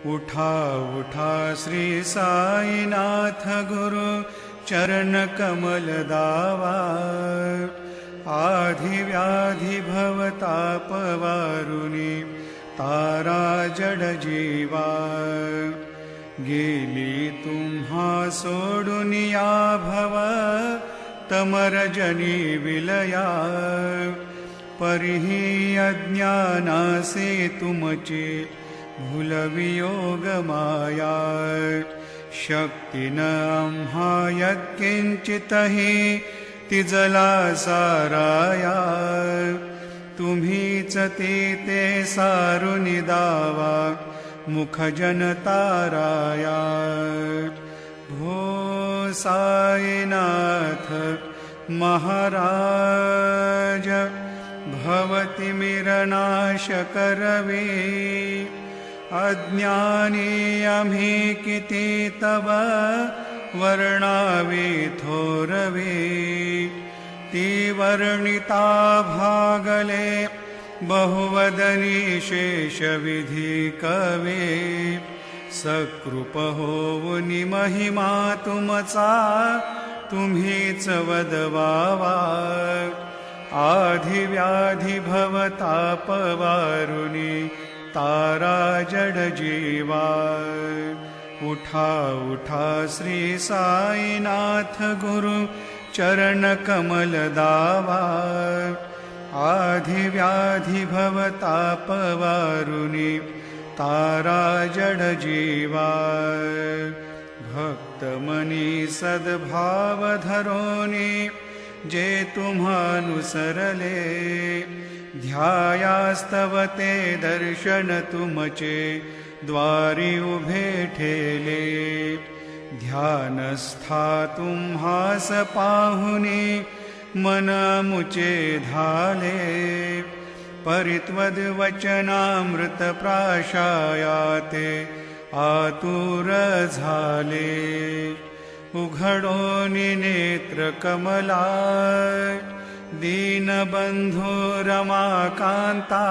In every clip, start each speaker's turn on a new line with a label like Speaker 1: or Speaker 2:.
Speaker 1: उठा उठा श्री साईनाथ गुरु चरण कमल दावा। आधी व्याधी भवताप वारुनी तारा जड जीवा। गेली तुम्हा सोडून या भव तमरजनी विलया। परिही अज्ञानासे तुमचे भूलवियोग माया। शक्तीन आम्हा यत्किंचितहि तिजला साराया। तुम्हीच ते सारुनि दावा मुख जनताराया। भो साईनाथ महाराज भवति मिरनाश करवे। अज्ञानी आम्ही किती तव वर्णावे थोरवे। ती वर्णिता भागले बहुवदनी शेषविधी कवे। सकृप होऊनि महिमा तुमचा तुम्हीच वदवावा। आधी व्याधी भवताप वारुनी तारा जड जीवा। उठा उठा श्री साईनाथ गुरु चरण कमल दावा। आधी व्याधी भवताप वारुनी तारा जड जीवा। भक्त मनी सद्भाव धरोनी जे तुम्हानुसरले। ध्यायास्तव ते दर्शन तुमचे द्वारी उभे ठेले। ध्यानस्था तुम्हास पाहुनी मन मुचे धाले। परित्वद वचनामृत प्राशायाते आतुर झाले। उघडोनि नेत्र कमला दीनबंधु रमाकांता।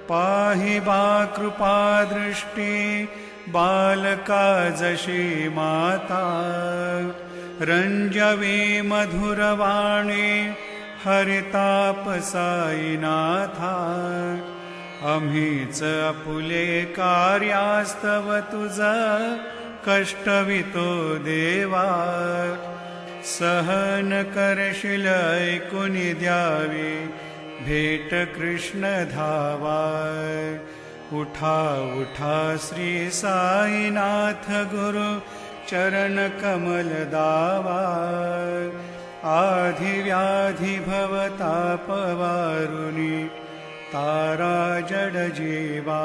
Speaker 1: पाहि बा कृपा दृष्टी बालका जशी माता। रंजवी मधुरवाणी हरिताप साईनाथा। आम्हीच आपुले कार्यास्तव तुझ कष्टवितो देवा। सहन करशील ऐकुनि द्यावी भेट कृष्ण धावा। उठा उठा श्री साईनाथ गुरु चरण कमल दावा। आधी व्याधी भवताप वारुनी तारा जड जीवा।